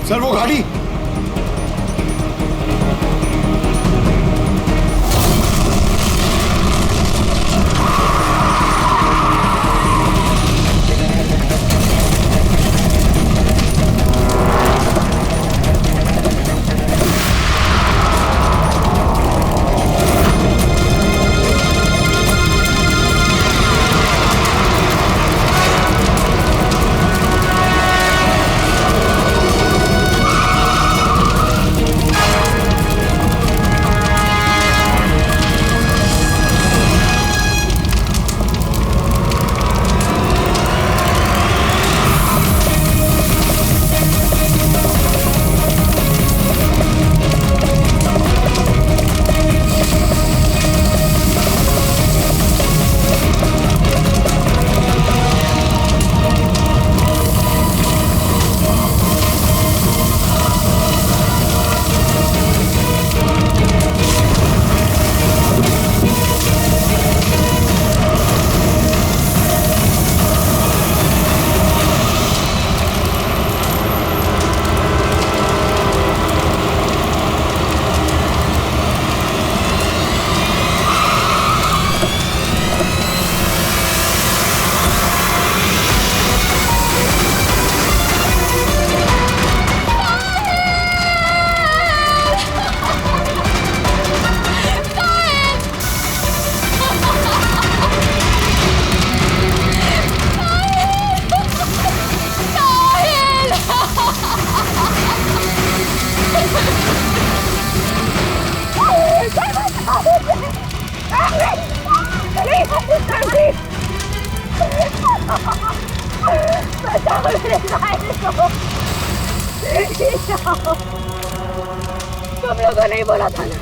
Sir वो गाड़ी। तुम लोगों ने बोला था ना,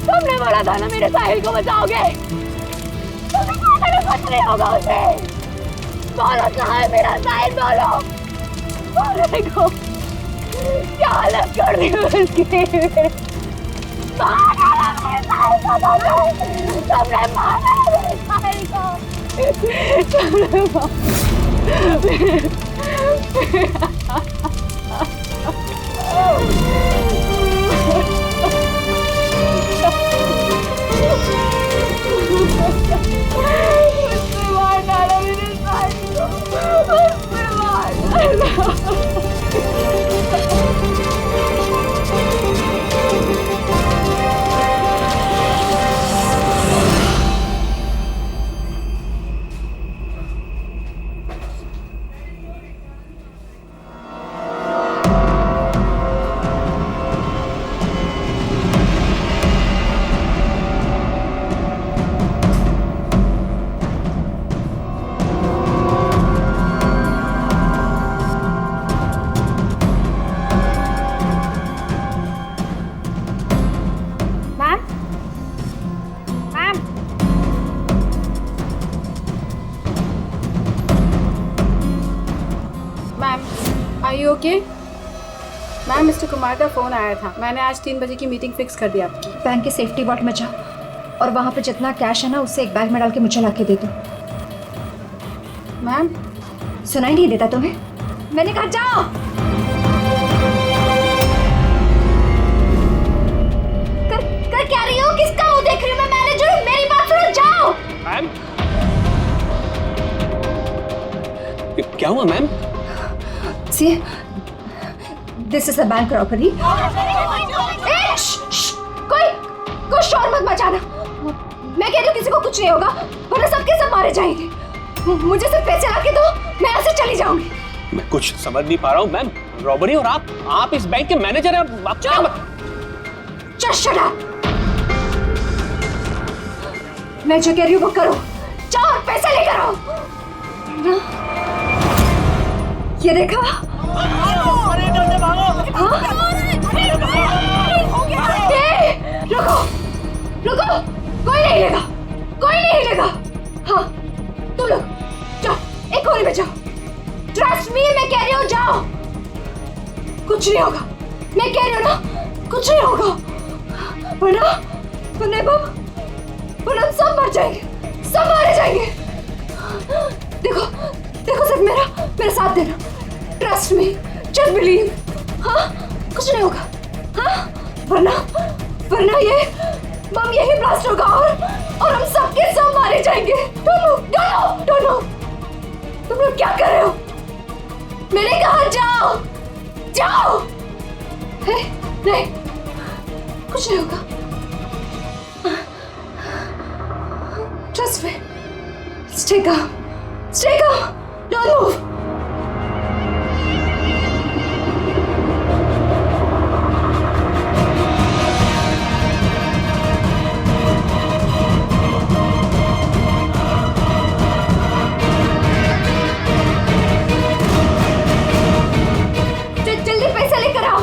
तुमने बोला था ना मेरे साहिल को बचाओगे। तुम्हें कुछ नहीं होगा उसे। बोलो कहाँ है मेरा साहिल, बोलो। बोलने को क्या हालत कर दी उसकी। मारा मेरे साहिल को, तुमने मारा मेरे साहिल को। मार डाला मेरे साहिल को, मार डाला। ओके मैम, मिस्टर कुमार का फ़ोन आया था। मैंने आज 3 बजे की मीटिंग फिक्स कर दी आपकी। बैंक के सेफ्टी वॉल्ट में जाओ और वहाँ पे जितना कैश है ना उससे एक बैग में डाल के मुझे ला के दे दो। मैम सुनाई नहीं देता तुम्हें? मैंने कहा जाओ। कर क्या रही हो? किसका मुंह देख रही हो? मैं मैनेजर हूँ, मेरी बात सुनो, जाओ। मैम क्या हुआ ma'am? See, this is a bank robbery. कोई शोर मत मचाना। मैं कह रही हूँ किसी को कुछ नहीं होगा, वरना सबके सब मारे जाएंगे। मुझे सिर्फ पैसे लाके दो, मैं यहाँ से चली जाऊंगी। मैं कुछ समझ नहीं पा रहा हूँ मैम। रॉबरी और आप इस बैंक के मैनेजर हैं। आप Just shut up. मैं जो कह रही हूँ वो करो। जाओ और पैसे लेकर आओ। ये देखा? रुको, कोई नहीं लेगा। हाँ, तुम लोग जाओ, एक कोने में जाओ। ट्रस्ट मी, मैं कह रही हूँ जाओ। कुछ नहीं होगा, मैं कह रही हूँ ना, कुछ नहीं होगा। वरना हम सब मर जाएंगे, सब मारे जाएंगे। देखो सिर्फ मेरा साथ देना। Trust me, just believe. हाँ, कुछ नहीं होगा। हाँ, वरना ये बम यही ब्लास्ट होगा और हम सबके सब मारे जाएंगे। Don't know. तुम लोग क्या कर रहे हो? मैंने कहा जाओ। नहीं, कुछ नहीं होगा। Trust me. Stay calm. Don't move. जल्दी पैसा लेकर आओ।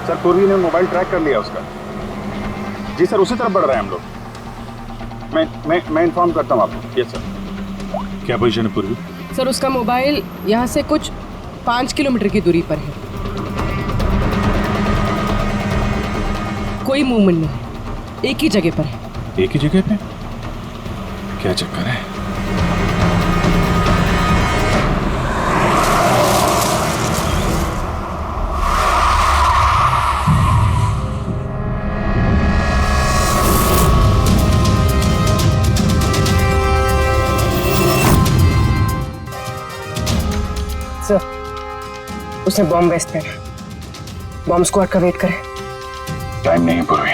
सर, पूर्वी ने मोबाइल ट्रैक कर लिया उसका। जी सर, उसी तरफ बढ़ रहे हैं हम लोग। मैं इन्फॉर्म करता हूँ आपको। Yes sir. क्या पोजीशन है पूर्वी? सर, उसका मोबाइल यहाँ से कुछ 5 किलोमीटर की दूरी पर है। कोई मूवमेंट नहीं है, एक ही जगह पर है। एक ही जगह पे? क्या चक्कर है? सर, उसने बॉम्ब वेस्ट पहना। बॉम्ब स्क्वाड का वेट करें। टाइम नहीं है पूर्वी।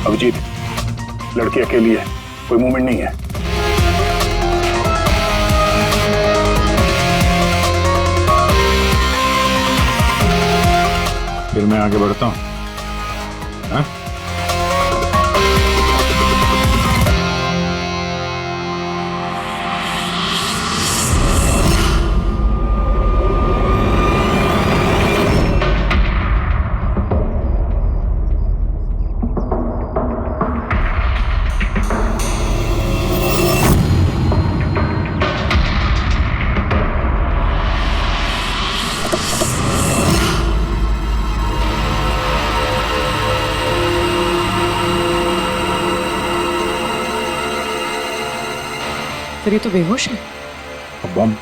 अभिजीत, लड़की अकेली है, कोई मूवमेंट नहीं है। फिर मैं आगे बढ़ता हूँ। हाँ? सर, ये तो बेहोश है। बम।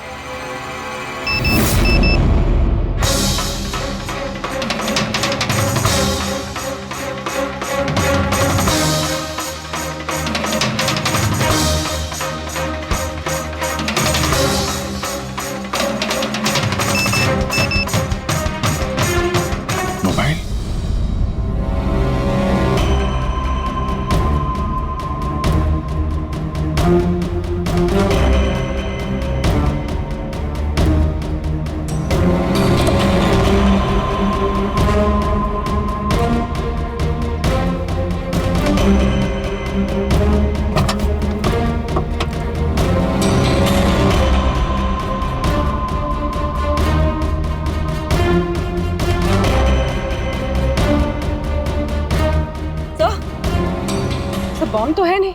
बॉम्ब तो है नहीं।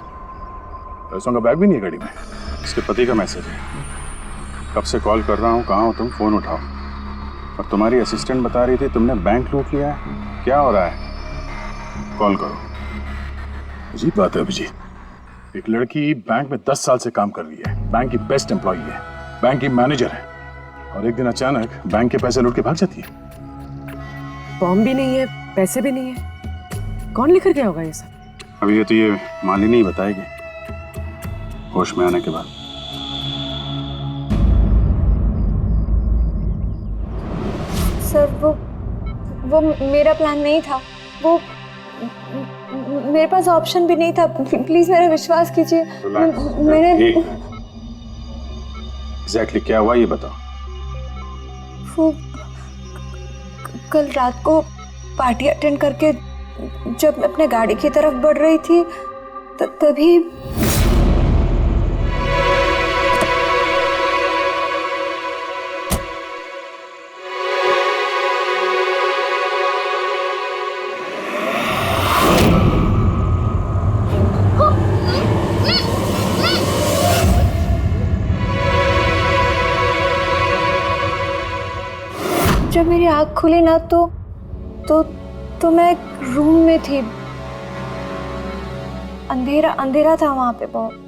पैसों का बैग भी नहीं है गाड़ी में। इसके पति का मैसेज है, कब से कॉल कर रहा हूँ, कहाँ हो तुम, फोन उठाओ। और तुम्हारी असिस्टेंट बता रही थी तुमने बैंक लूट लिया है। क्या हो रहा है, कॉल करो। अजीब बात है अभिजीत, एक लड़की बैंक में 10 साल से काम कर रही है, बैंक की बेस्ट एम्प्लॉई है, बैंक की मैनेजर है, और एक दिन अचानक बैंक के पैसे लूट के भाग जाती है। बॉम्ब भी नहीं है, पैसे भी नहीं है, कौन लेकर गया होगा ये सब? अभी ये तो ये मालिनी ही बताएगी होश में आने के बाद। सर वो मेरा प्लान नहीं था, वो मेरे पास ऑप्शन भी नहीं था। प्लीज मेरा विश्वास कीजिए। मैंने एग्जैक्टली क्या हुआ ये बताओ। वो कल रात को पार्टी अटेंड करके जब मैं अपने गाड़ी की तरफ बढ़ रही थी तभी जब मेरी आँख खुली ना तो मैं एक रूम में थी। अंधेरा अंधेरा था वहां पे बहुत।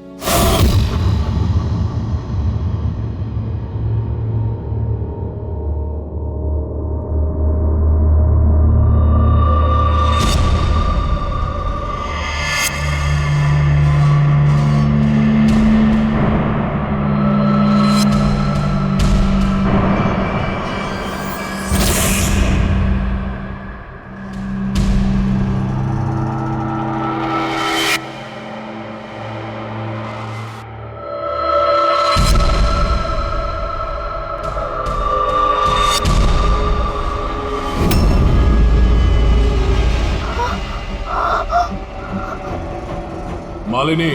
मालिनी,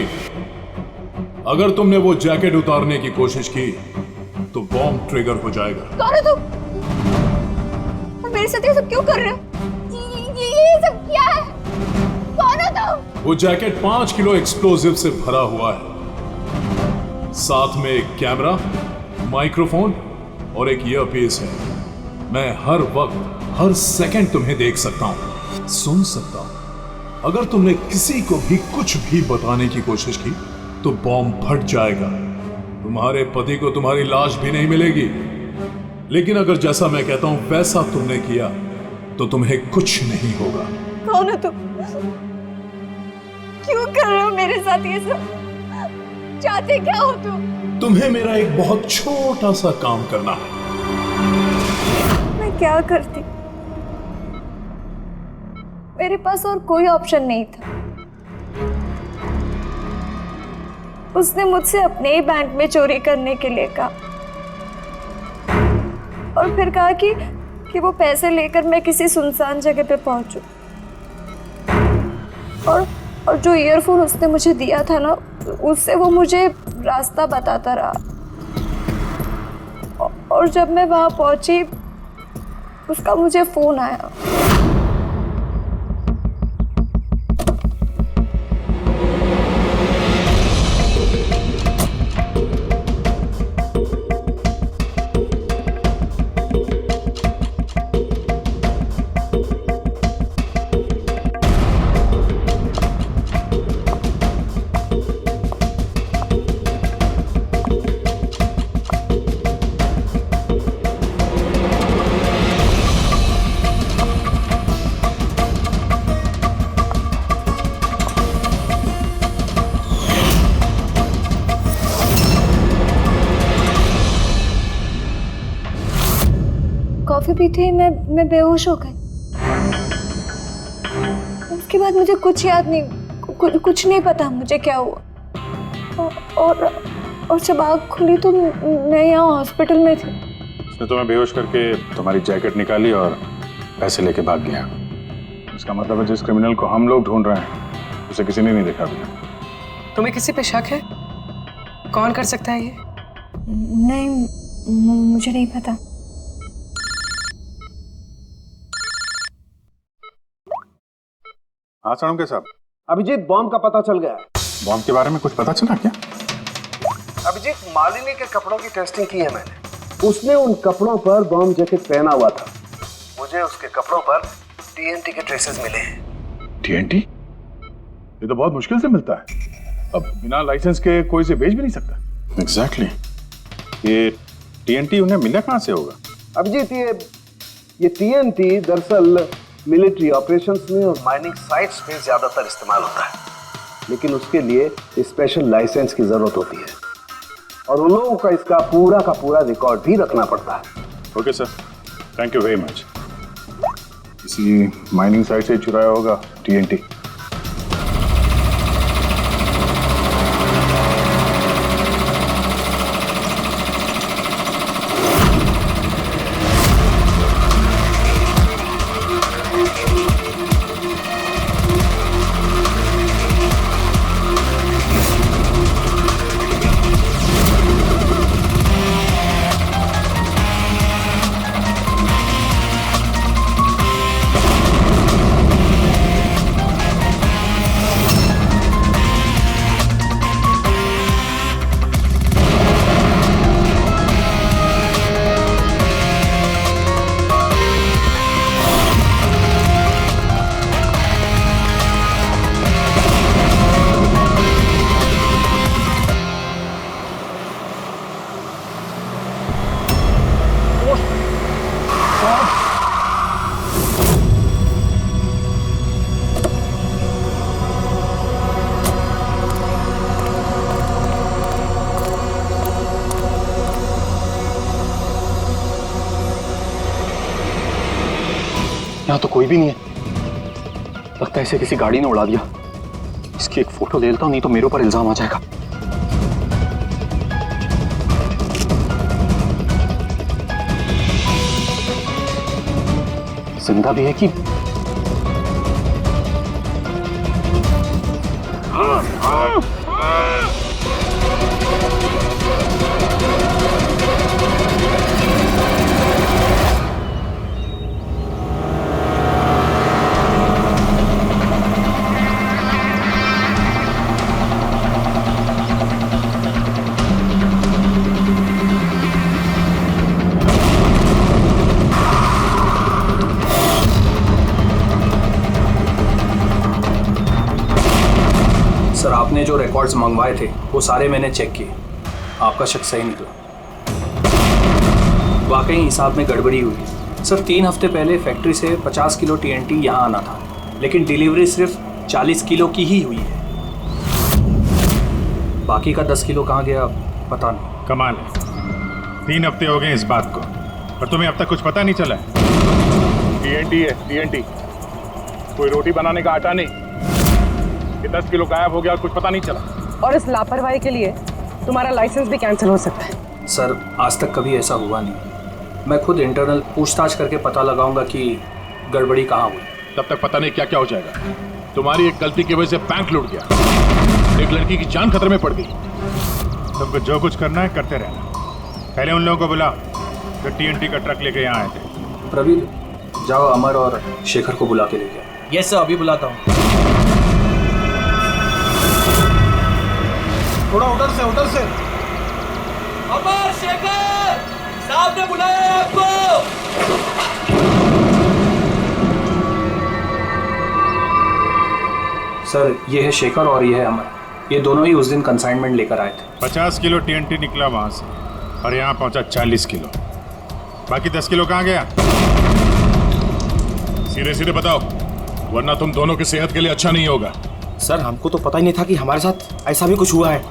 अगर तुमने वो जैकेट उतारने की कोशिश की तो बॉम्ब ट्रिगर हो जाएगा। कौन हो तुम? और मेरे साथ ये सब क्यों कर रहे हो? ये सब क्या है? कौन हो तुम? वो जैकेट 5 किलो एक्सप्लोजिव से भरा हुआ है, साथ में एक कैमरा, माइक्रोफोन और एक ईयरपीस है। मैं हर वक्त हर सेकंड तुम्हें देख सकता हूं, सुन सकता हूं। अगर तुमने किसी को भी कुछ भी बताने की कोशिश की तो बॉम्ब फट जाएगा। तुम्हारे पति को तुम्हारी लाश भी नहीं मिलेगी। लेकिन अगर जैसा मैं कहता हूं वैसा तुमने किया तो तुम्हें कुछ नहीं होगा। कौन हो तुम? क्यों कर रहे हो मेरे साथ ये सब? चाहते क्या हो तुम? तुम्हें मेरा एक बहुत छोटा सा काम करना है। मैं क्या करती? मेरे पास और कोई ऑप्शन नहीं था। उसने मुझसे अपने ही बैंक में चोरी करने के लिए कहा और फिर कहा कि वो पैसे लेकर मैं किसी सुनसान जगह पे पहुंचूं। और जो ईयरफोन उसने मुझे दिया था ना, उससे वो मुझे रास्ता बताता रहा। और जब मैं वहां पहुंची उसका मुझे फोन आया। कॉफी पी थी, मैं बेहोश हो गई। उसके बाद मुझे कुछ याद नहीं, कुछ नहीं पता मुझे क्या हुआ। और जब आँख खुली तो मैं यहाँ हॉस्पिटल में थी। उसने तुम्हें बेहोश करके तुम्हारी जैकेट निकाली और पैसे लेके भाग गया। इसका मतलब है जिस क्रिमिनल को हम लोग ढूंढ रहे हैं उसे किसी ने नहीं देखा अभी। तुम्हें किसी पे शक है? कौन कर सकता है ये? नहीं, मुझे नहीं पता। हाँ साणुके साहब, अभिजीत, बॉम्ब का पता चल गया है। बॉम्ब के बारे में कुछ पता चला क्या? अभिजीत, मालिनी के कपड़ों की टेस्टिंग की है मैंने। उसने उन कपड़ों पर बॉम्ब जैकेट पहना हुआ था। मुझे उसके कपड़ों पर टीएनटी के ट्रेसेस मिले हैं। टीएनटी? ये तो बहुत मुश्किल से मिलता है। अब बिना लाइसेंस के कोई इसे बेच भी नहीं सकता। एग्जैक्टली। ये टीएनटी उन्हें मिला कहां से होगा? अभिजीत, ये टीएनटी दरअसल मिलिट्री ऑपरेशंस में और माइनिंग साइट्स में ज्यादातर इस्तेमाल होता है, लेकिन उसके लिए स्पेशल लाइसेंस की जरूरत होती है और उन लोगों का इसका पूरा का पूरा रिकॉर्ड भी रखना पड़ता है। Okay sir, thank you very much. किसी माइनिंग साइट से चुराया होगा टीएनटी। यहाँ तो कोई भी नहीं है। लगता है इसे किसी गाड़ी ने उड़ा दिया। इसकी एक फोटो ले लेता हूँ, नहीं तो मेरे ऊपर इल्जाम आ जाएगा। जिंदा भी है कि सर, आपने जो रिकॉर्ड्स मंगवाए थे वो सारे मैंने चेक किए। आपका शक सही निकला। वाकई हिसाब में गड़बड़ी हुई है। सर, 3 हफ्ते पहले फैक्ट्री से 50 किलो टीएनटी यहाँ आना था, लेकिन डिलीवरी सिर्फ 40 किलो की ही हुई है। बाकी का 10 किलो कहाँ गया पता नहीं। कमाल है, 3 हफ्ते हो गए इस बात को और तुम्हें अब तक कुछ पता नहीं चला है। टीएनटी है टीएनटी, कोई रोटी बनाने का आटा नहीं। ये 10 किलो गायब हो गया और कुछ पता नहीं चला। और इस लापरवाही के लिए तुम्हारा लाइसेंस भी कैंसिल हो सकता है। सर, आज तक कभी ऐसा हुआ नहीं। मैं खुद इंटरनल पूछताछ करके पता लगाऊंगा कि गड़बड़ी कहाँ हुई। तब तक पता नहीं क्या क्या हो जाएगा। तुम्हारी एक गलती की वजह से बैंक लूट गया, एक लड़की की जान खतरे में पड़ गई। तुमको जो कुछ करना है करते रहना। पहले उन लोगों को बुला जो टीएनटी का ट्रक लेके यहाँ आए थे। प्रवीण, जाओ अमर और शेखर को बुला के लेके आओ। यस सर, अभी बुलाता हूँ। थोड़ा उधर से। अमर, शेखर साहब ने बुलाया है आपको। सर, ये है शेखर और ये है अमर। ये दोनों ही उस दिन कंसाइनमेंट लेकर आए थे। 50 किलो टीएनटी निकला वहां से और यहाँ पहुंचा 40 किलो। बाकी 10 किलो कहाँ गया? सीधे सीधे बताओ, वरना तुम दोनों की सेहत के लिए अच्छा नहीं होगा। सर, हमको तो पता ही नहीं था कि हमारे साथ ऐसा भी कुछ हुआ है।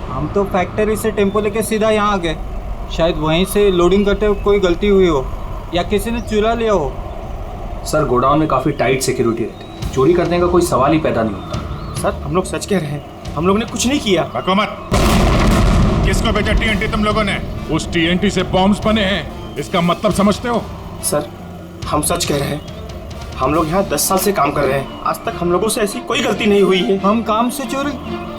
हम तो फैक्ट्री से टेम्पो लेके सीधा यहाँ आ गए। शायद वहीं से लोडिंग करते हुए कोई गलती हुई हो या किसी ने चुरा लिया हो। सर, गोडाउन में काफ़ी टाइट सिक्योरिटी रहती है। चोरी करने का कोई सवाल ही पैदा नहीं होता। सर, हम लोग सच कह रहे हैं, हम लोग ने कुछ नहीं किया। बको मत। किसको भेजा टीएनटी तुम लोगों ने? उस टीएनटी से बॉम्ब्स बने हैं, इसका मतलब समझते हो? सर, हम सच कह रहे हैं। हम लोग यहाँ 10 साल से काम कर रहे हैं। आज तक हम लोगों से ऐसी कोई गलती नहीं हुई है। हम काम से चोरी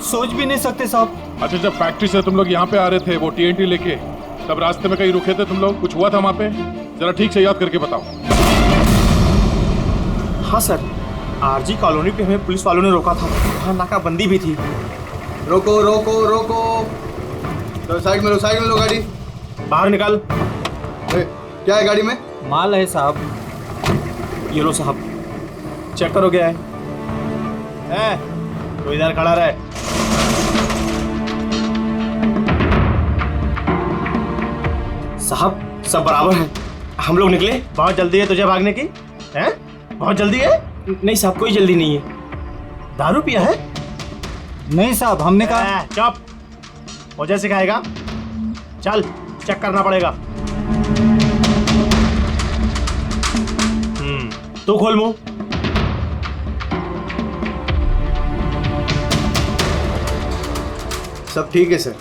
सोच भी नहीं सकते साहब। अच्छा, जब फैक्ट्री से तुम लोग यहाँ पे आ रहे थे वो टीएनटी लेके, तब रास्ते में कहीं रुके थे तुम लोग? कुछ हुआ था वहाँ पे? जरा ठीक से याद करके बताओ। हाँ सर, आरजी कॉलोनी पे हमें पुलिस वालों ने रोका था, वहाँ नाकाबंदी भी थी। रोको रोको रोको, तो साइड में लो गाड़ी। बाहर निकाल। क्या है गाड़ी में? माल है साहब। ये लो साहब, चेक करो क्या है। तो इधर खड़ा रहे। साहब सब बराबर है, हम लोग निकले। बहुत जल्दी है तुझे भागने की? हैं? बहुत जल्दी है? नहीं साहब, कोई जल्दी नहीं है। दारू पिया है? नहीं साहब, हमने कहा। चुप, मुझे सिखाएगा? चल चेक करना पड़ेगा। तू खोल मुंह। सब ठीक है सर।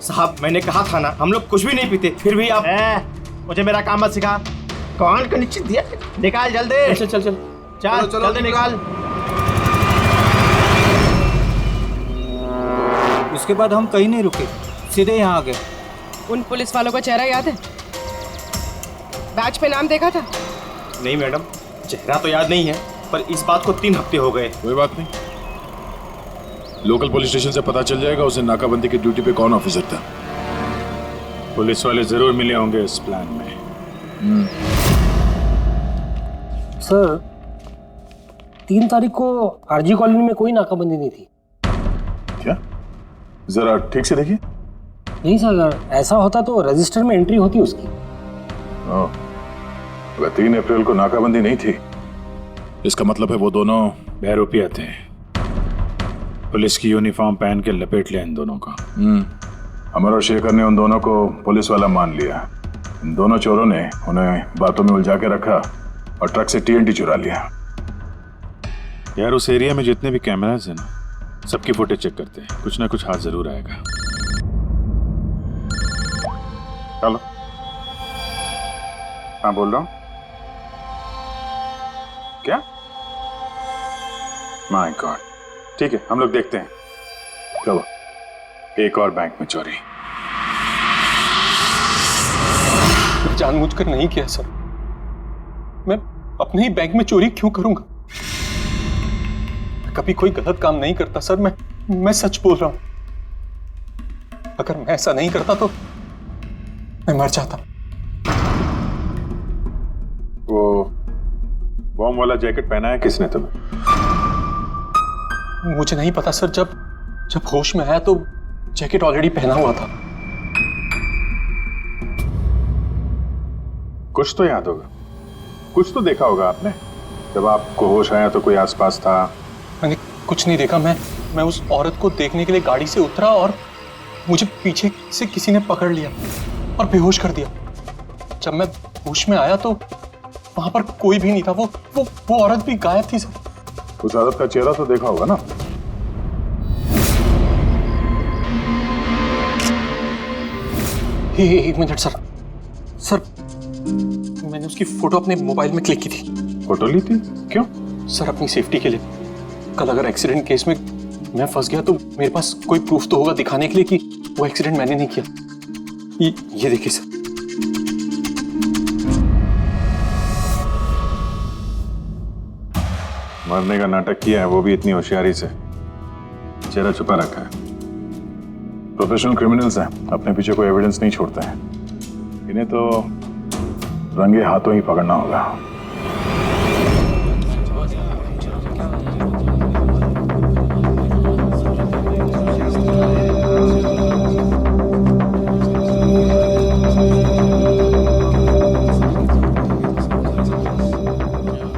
साहब मैंने कहा था ना, हम लोग कुछ भी नहीं पीते, फिर भी आप मुझे मेरा काम मत सिखा। कौन का निश्चित दिया? निकाल जल्दी। चल चल चल चल जल्दी निकाल। उसके बाद हम कहीं नहीं रुके, सीधे यहाँ आ गए। उन पुलिस वालों का चेहरा याद है? बैच पे नाम देखा था? नहीं मैडम, चेहरा तो याद नहीं है, पर इस बात को 3 हफ्ते हो गए। कोई बात नहीं, लोकल पुलिस स्टेशन से पता चल जाएगा उसे नाकाबंदी की ड्यूटी पे कौन ऑफिसर था। पुलिस वाले जरूर मिले होंगे इस प्लान में। सर 3 तारीख को आरजी कॉलोनी में कोई नाकाबंदी नहीं थी। क्या? जरा ठीक से देखिए। नहीं सर, अगर ऐसा होता तो रजिस्टर में एंट्री होती उसकी। अगर 3 अप्रैल को नाकाबंदी नहीं थी, इसका मतलब है वो दोनों बहरूपिया थे। पुलिस की यूनिफॉर्म पहन के लपेट लिया इन दोनों का। अमर और शेखर ने उन दोनों को पुलिस वाला मान लिया। इन दोनों चोरों ने उन्हें बातों में उलझा के रखा और ट्रक से TNT चुरा लिया। यार उस एरिया में जितने भी कैमरास हैं ना, सबकी फुटेज चेक करते हैं, कुछ ना कुछ हाथ जरूर आएगा। चलो। हाँ बोल रहा हूँ। क्या? माय गॉड, ठीक है हम लोग देखते हैं। चलो, एक और बैंक में चोरी। जानबूझकर नहीं किया सर, मैं अपने ही बैंक में चोरी क्यों करूंगा? कभी कोई गलत काम नहीं करता सर, मैं सच बोल रहा हूं। अगर मैं ऐसा नहीं करता तो मैं मर जाता। वो बॉम्ब वाला जैकेट पहना है किसने तुम्हें? मुझे नहीं पता सर, जब होश में आया तो जैकेट ऑलरेडी पहना हुआ था। कुछ तो याद होगा, कुछ तो देखा होगा आपने। जब आपको होश आया तो कोई आसपास था? मैंने कुछ नहीं देखा। मैं उस औरत को देखने के लिए गाड़ी से उतरा और मुझे पीछे से किसी ने पकड़ लिया और बेहोश कर दिया। जब मैं होश में आया तो वहां पर कोई भी नहीं था। वो औरत भी गायब थी सर। उस औरत का चेहरा तो देखा होगा ना? एक मिनट सर, मैंने उसकी फोटो अपने मोबाइल में क्लिक की थी। फोटो ली थी? क्यों? सर अपनी सेफ्टी के लिए। कल अगर एक्सीडेंट केस में मैं फंस गया तो मेरे पास कोई प्रूफ तो होगा दिखाने के लिए कि वो एक्सीडेंट मैंने नहीं किया। ये देखिए सर। मरने का नाटक किया है, वो भी इतनी होशियारी से। चेहरा छुपा रखा है। प्रोफेशनल क्रिमिनल्स हैं, अपने पीछे कोई एविडेंस नहीं छोड़ते हैं। इन्हें तो रंगे हाथों ही पकड़ना होगा।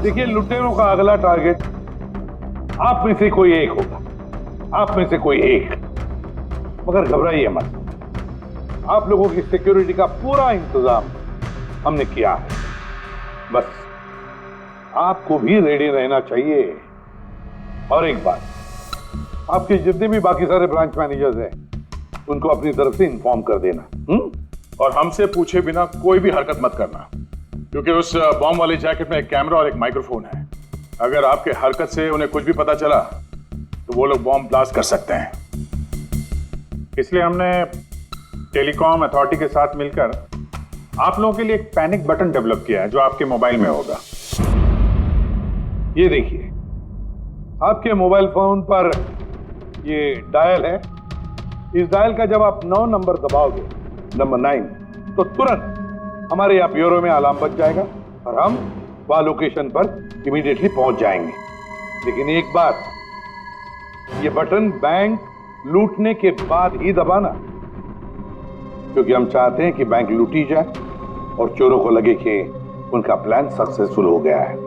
देखिए, लुटेरों का अगला टारगेट आप में से कोई एक होगा, आप में से कोई एक। मगर घबराइए मत, आप लोगों की सिक्योरिटी का पूरा इंतजाम हमने किया है। बस आपको भी रेडी रहना चाहिए। और एक बात, आपके जितने भी बाकी सारे ब्रांच मैनेजर्स हैं, उनको अपनी तरफ से इन्फॉर्म कर देना। और हमसे पूछे बिना कोई भी हरकत मत करना, क्योंकि उस बॉम्ब वाले जैकेट में एक कैमरा और एक माइक्रोफोन है। अगर आपके हरकत से उन्हें कुछ भी पता चला तो वो लोग बॉम्ब ब्लास्ट कर सकते हैं। इसलिए हमने टेलीकॉम अथॉरिटी के साथ मिलकर आप लोगों के लिए एक पैनिक बटन डेवलप किया है, जो आपके मोबाइल में होगा। ये देखिए, आपके मोबाइल फोन पर ये डायल है। इस डायल का जब आप 9 नंबर दबाओगे, नंबर 9, तो तुरंत हमारे यहाँ ब्यूरो में अलार्म बज जाएगा और हम वह लोकेशन पर इमीडिएटली पहुंच जाएंगे। लेकिन एक बात, ये बटन बैंक लूटने के बाद ही दबाना, क्योंकि हम चाहते हैं कि बैंक लूटी जाए और चोरों को लगे कि उनका प्लान सक्सेसफुल हो गया है।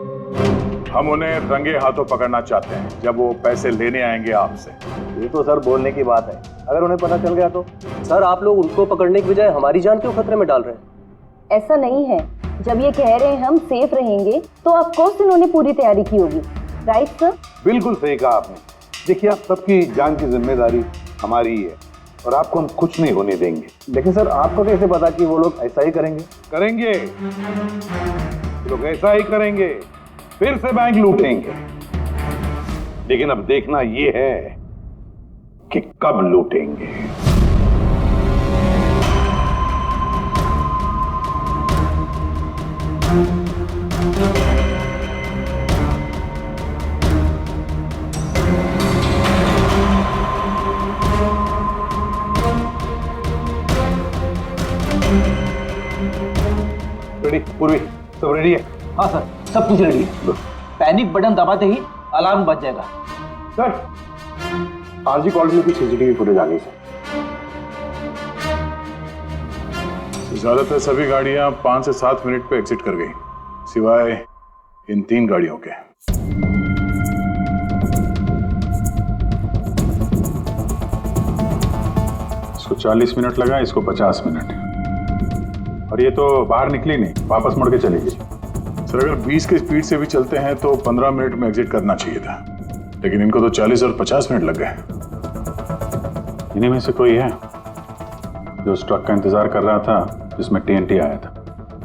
हम उन्हें रंगे हाथों पकड़ना चाहते हैं जब वो पैसे लेने आएंगे आपसे। ये तो सर बोलने की बात है, अगर उन्हें पता चल गया तो? सर आप लोग उनको पकड़ने की बजाय हमारी जान क्यों खतरे में डाल रहे हैं? ऐसा नहीं है, जब ये कह रहे हैं हम सेफ रहेंगे तो ऑफ कोर्स इन्होंने पूरी तैयारी की होगी, राइट सर? बिल्कुल सही कहा आपने। देखिए, आप सबकी जान की जिम्मेदारी हमारी ही है और आपको हम कुछ नहीं होने देंगे। लेकिन सर आपको कैसे पता कि वो लोग ऐसा ही करेंगे? करेंगे, लोग ऐसा ही करेंगे, फिर से बैंक लूटेंगे। लेकिन अब देखना ये है कि कब लूटेंगे। रेडी? पूर्वी सब रेडी है? हाँ सर, सब कुछ रेडी है। पैनिक बटन दबाते ही अलार्म बज जाएगा। सर आरजी कॉलोनी की सीसीटीवी फुटेज आ गई सर। ज्यादातर सभी गाड़ियां 5 से 7 मिनट पे एग्जिट कर गई, सिवाय इन 3 गाड़ियों के। इसको 40 मिनट लगा, इसको 50 मिनट, और ये तो बाहर निकली नहीं, वापस मुड़ के चली गई। सर अगर 20 की स्पीड से भी चलते हैं तो 15 मिनट में एग्जिट करना चाहिए था, लेकिन इनको तो 40 और 50 मिनट लग गए। इन्हीं में से कोई है जो उस ट्रक का इंतजार कर रहा था जिसमें TNT आया था?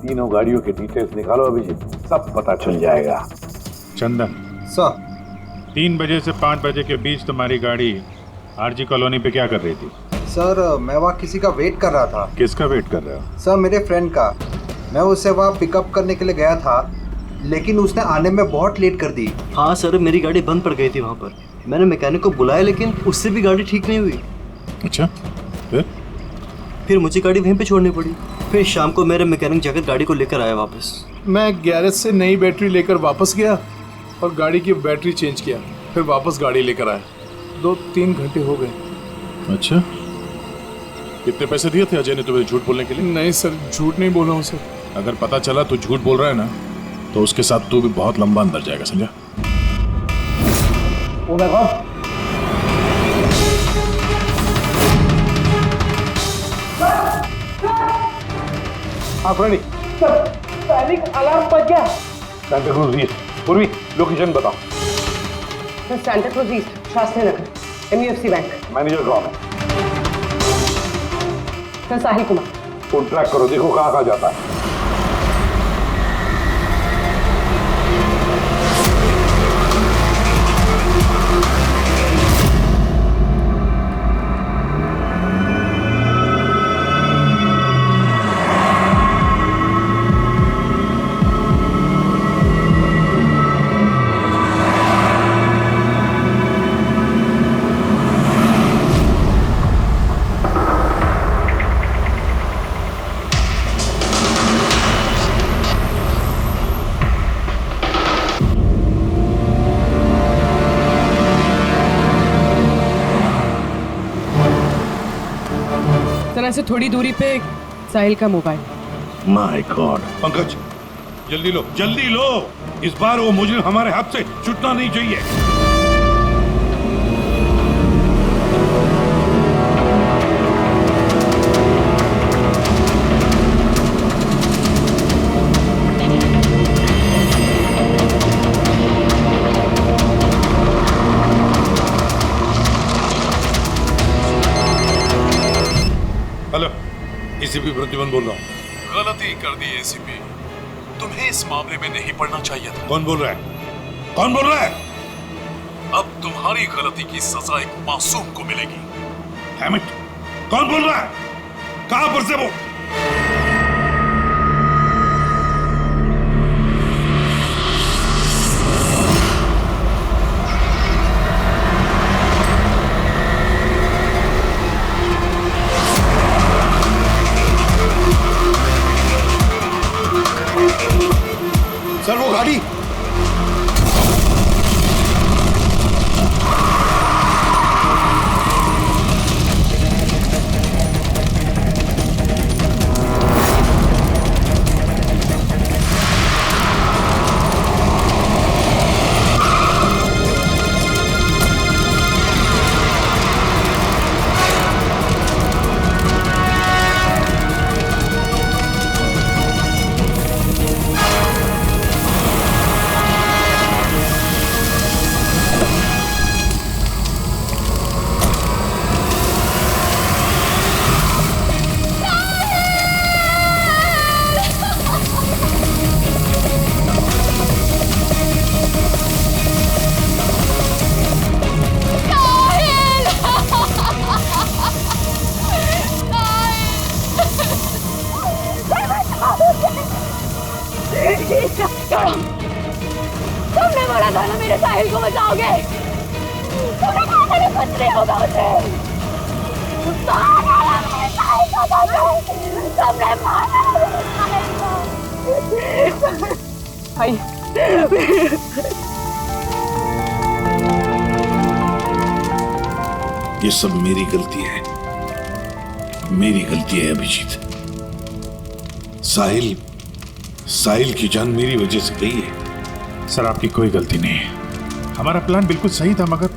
तीनों गाड़ियों के डिटेल्स निकालो अभिजीत, सब पता चल जाएगा। चंदन सर, 3 बजे से 5 बजे के बीच तुम्हारी गाड़ी आरजी कॉलोनी पे क्या कर रही थी? सर मैं वहाँ किसी का वेट कर रहा था। किसका वेट कर रहे हो? सर मेरे फ्रेंड का। मैं उसे वहाँ पिकअप करने के लिए गया था, लेकिन उसने आने में बहुत लेट कर दी। हाँ सर, मेरी गाड़ी बंद पड़ गई थी वहाँ पर। मैंने मैकेनिक को बुलाया लेकिन उससे भी गाड़ी ठीक नहीं हुई। अच्छा, फिर मुझे गाड़ी वहीं पे छोड़नी पड़ी। फिर शाम को मेरे मैकेनिक जाकर गाड़ी को लेकर आया वापस। मैं गैरेज से नई बैटरी लेकर वापस गया और गाड़ी की बैटरी चेंज किया, फिर वापस गाड़ी लेकर आया। 2-3 घंटे हो गए। अच्छा, कितने पैसे दिए थे अजय ने तुम्हें झूठ बोलने के लिए? नहीं सर, झूठ नहीं बोला हूँ सर। अगर पता चला तू झूठ बोल रहा है ना, तो उसके साथ तू भी बहुत लंबा अंदर जाएगा, समझा? ओ माय गॉड, हाँ रेडी? पैनिक अलार्म बज गया। सेंटा क्रूज ईस्ट। पूर्वी लोकेशन बताओ। Sir Santa Cruz east, Shastri Nagar, MUFC bank. Manager कौन है? Sir Sahil Kumar. Phone track करो, देखो कहाँ कहाँ जाता है। तरह से थोड़ी दूरी पे साहिल का मोबाइल। My God. पंकज जल्दी लो, इस बार वो मुजरिम हमारे हाथ से छूटना नहीं चाहिए। हेलो, एसीपी प्रतिबंध बोल रहा हूँ। गलती कर दी एसीपी, तुम्हें इस मामले में नहीं पड़ना चाहिए था। कौन बोल रहा है? कौन बोल रहा है? अब तुम्हारी गलती की सजा एक मासूम को मिलेगी। Damn it! कौन बोल रहा है? कहां पर से वो? सर वो गाड़ी। तुमने बोला था ना मेरे साहिल को बचाओगे। तुमने कहा था कि कुछ नहीं होगा उसे। मेरे साहिल को बचाओ। तुमने मारा मेरे साहिल को। भाई ये सब मेरी गलती है, मेरी गलती है अभिजीत। साहिल की जान मेरी वजह से गई है। सर आपकी कोई गलती नहीं है, हमारा प्लान बिल्कुल सही था, मगर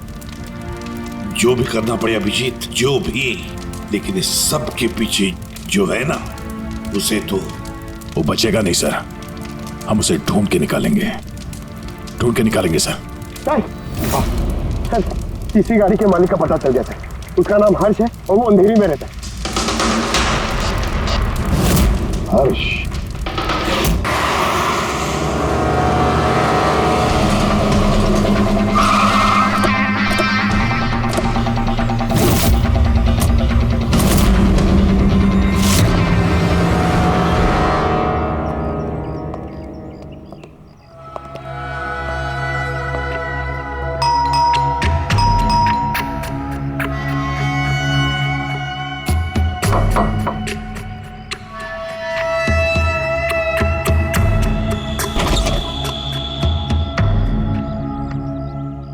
जो भी करना पड़े अभिजीत, जो भी, लेकिन इस सब के पीछे जो है ना, उसे तो वो बचेगा नहीं सर। हम उसे ढूंढ के निकालेंगे सर। सर किसी गाड़ी के मालिक का पता चल गया था, उसका नाम हर्ष है और वो अंधेरी में रहता है। हर्ष?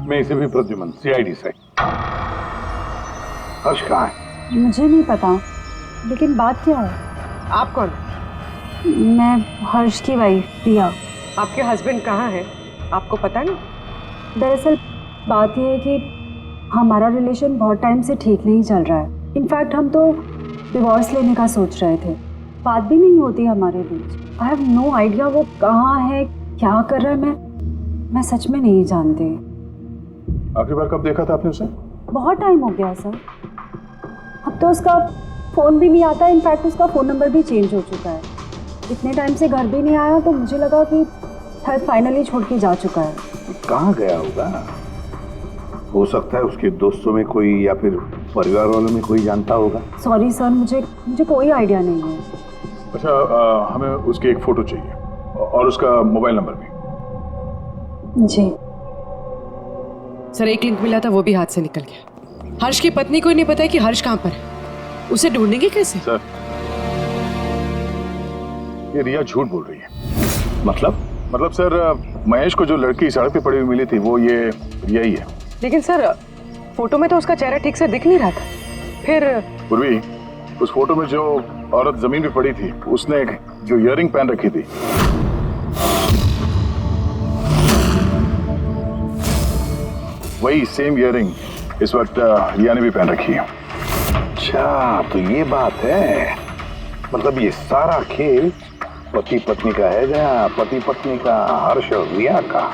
मैं इसे भी प्रद्युमन सीआईडी से। हर्ष कहाँ है? मुझे नहीं पता, लेकिन बात क्या है? आप कौन? मैं हर्ष की वाइफ प्रिया। आपके हस्बैंड कहाँ है, आपको पता नहीं? दरअसल बात यह है कि हमारा रिलेशन बहुत टाइम से ठीक नहीं चल रहा है। इनफैक्ट हम तो डिवोर्स लेने का सोच रहे थे, बात भी नहीं होती हमारे बीच। आई हैव नो आइडिया वो कहाँ है, क्या कर रहा है, मैं सच में नहीं जानती। आखिरी बार कब देखा था आपने उसे? बहुत टाइम हो गया सर, अब तो उसका फ़ोन भी नहीं आता। इनफैक्ट उसका फ़ोन नंबर भी चेंज हो चुका है। इतने टाइम से घर भी नहीं आया, तो मुझे लगा कि शायद फाइनली छोड़ के जा चुका है। कहाँ गया होगा? हो सकता है उसके दोस्तों में कोई या फिर परिवार वालों में कोई जानता होगा। सॉरी सर, मुझे कोई आइडिया नहीं है। अच्छा, हमें उसकी एक फ़ोटो चाहिए और उसका मोबाइल नंबर भी। जी सर, एक लिंक मिला था, वो भी हाथ से निकल गया। हर्ष की पत्नी को नहीं पता है कि हर्ष कहाँ पर है, उसे ढूंढेंगे कैसे? सर, ये रिया झूठ बोल रही है। मतलब सर, महेश को जो लड़की सड़क पे पड़ी हुई मिली थी, वो ये रिया ही है। लेकिन सर, फोटो में तो उसका चेहरा ठीक से दिख नहीं रहा था। फिर पूर्वी, उस फोटो में जो औरत जमीन पे पड़ी थी, उसने जो इयररिंग पहन रखी थी, वही सेम इयररिंग इस वक्त रिया ने भी पहन रखी है। अच्छा, तो ये बात है। मतलब ये सारा खेल पति पत्नी का है, या पति पत्नी का, हर्ष और रिया का।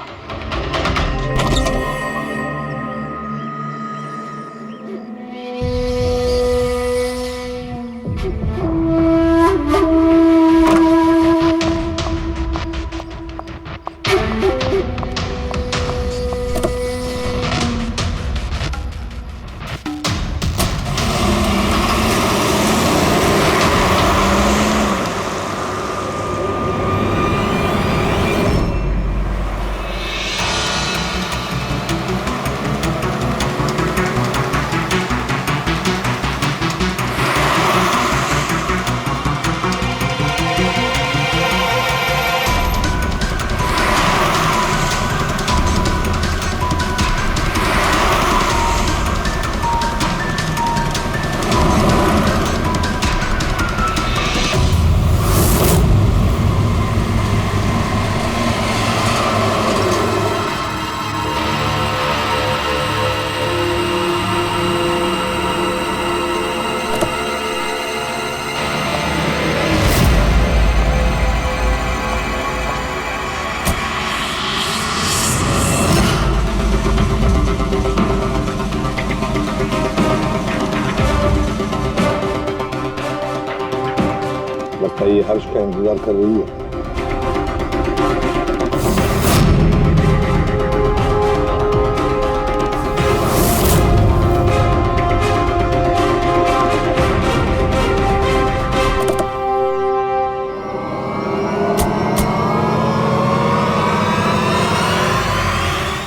लगता है ये हर्ष का इंतजार कर रही है।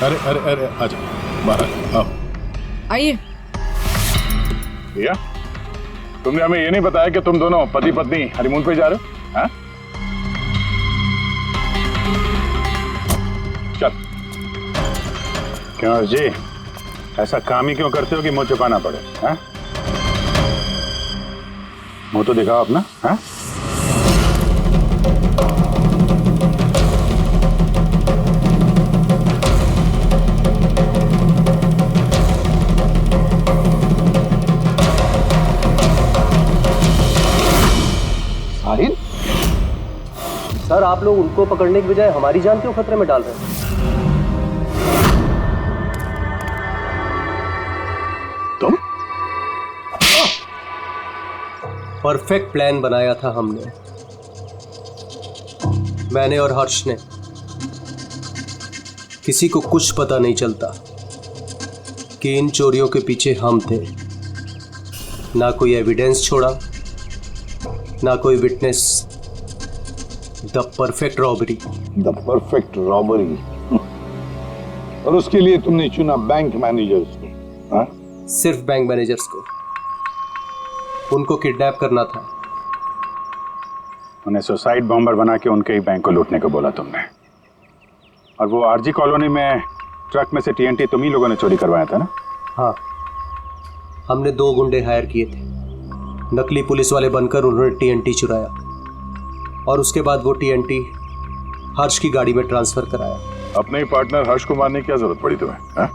अरे अरे अरे आजा बाहर आओ। आइए। भैया तुमने हमें ये नहीं बताया कि तुम दोनों पति पत्नी हनीमून पे जा रहे हो? हाँ? चल। क्यों जी ऐसा काम ही क्यों करते हो कि मुंह छुपाना पड़े? हाँ? मुंह तो दिखाओ अपना। हाँ? साहिल? सर आप लोग उनको पकड़ने की बजाय हमारी जान क्यों खतरे में डाल रहे हैं? तुम? परफेक्ट प्लान बनाया था हमने, मैंने और हर्ष ने। किसी को कुछ पता नहीं चलता कि इन चोरियों के पीछे हम थे। ना कोई एविडेंस छोड़ा, ना कोई witness. The perfect robbery. The perfect robbery. और उसके लिए तुमने चुना बैंक मैनेजर्स को? हाँ? सिर्फ बैंक मैनेजर्स को। उनको किडनैप करना था। उन्हें सुसाइड बॉम्बर बना के उनके ही बैंक को लूटने को बोला तुमने। और वो आरजी कॉलोनी में ट्रक में से टीएनटी तुम ही लोगों ने चोरी करवाया था ना? हाँ, हमने 2 गुंडे हायर किए थे। नकली पुलिस वाले बनकर उन्होंने टीएनटी चुराया और उसके बाद वो टीएनटी हर्ष की गाड़ी में ट्रांसफर कराया। अपने ही पार्टनर हर्ष को मारने की क्या जरूरत पड़ी तुम्हें? हाँ?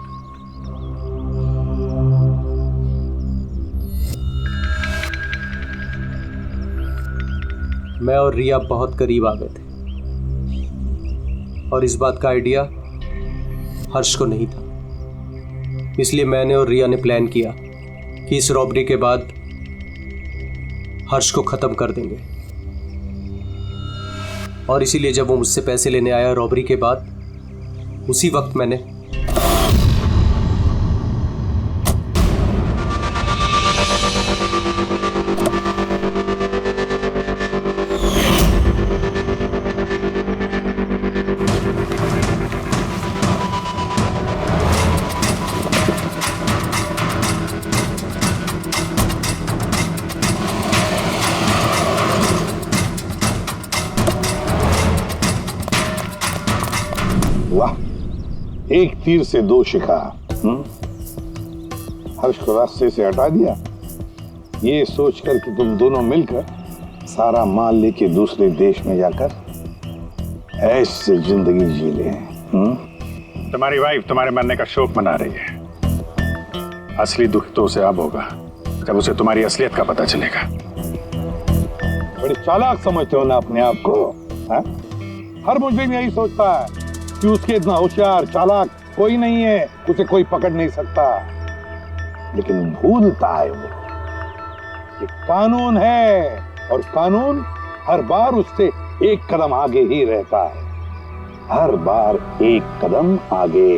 मैं और रिया बहुत करीब आ गए थे और इस बात का आइडिया हर्ष को नहीं था। इसलिए मैंने और रिया ने प्लान किया कि इस रॉबरी के बाद हर्ष को खत्म कर देंगे। और इसीलिए जब वो मुझसे पैसे लेने आया रॉबरी के बाद, उसी वक्त मैंने एक तीर से 2 शिकार। हर्ष को रास्ते से हटा दिया, ये सोचकर कि तुम दोनों मिलकर सारा माल लेके दूसरे देश में जाकर ऐसे जिंदगी जी ले। तुम्हारी वाइफ तुम्हारे मरने का शोक मना रही है। असली दुख तो उसे अब होगा जब उसे तुम्हारी असलियत का पता चलेगा। बड़े चालाक समझते हो ना अपने आप को? हा? हर मुझे यही सोचता है कि उसके इतना होशियार चालाक कोई नहीं है, उसे कोई पकड़ नहीं सकता। लेकिन भूलता है वो कि कानून है और कानून हर बार उससे एक कदम आगे ही रहता है। हर बार एक कदम आगे।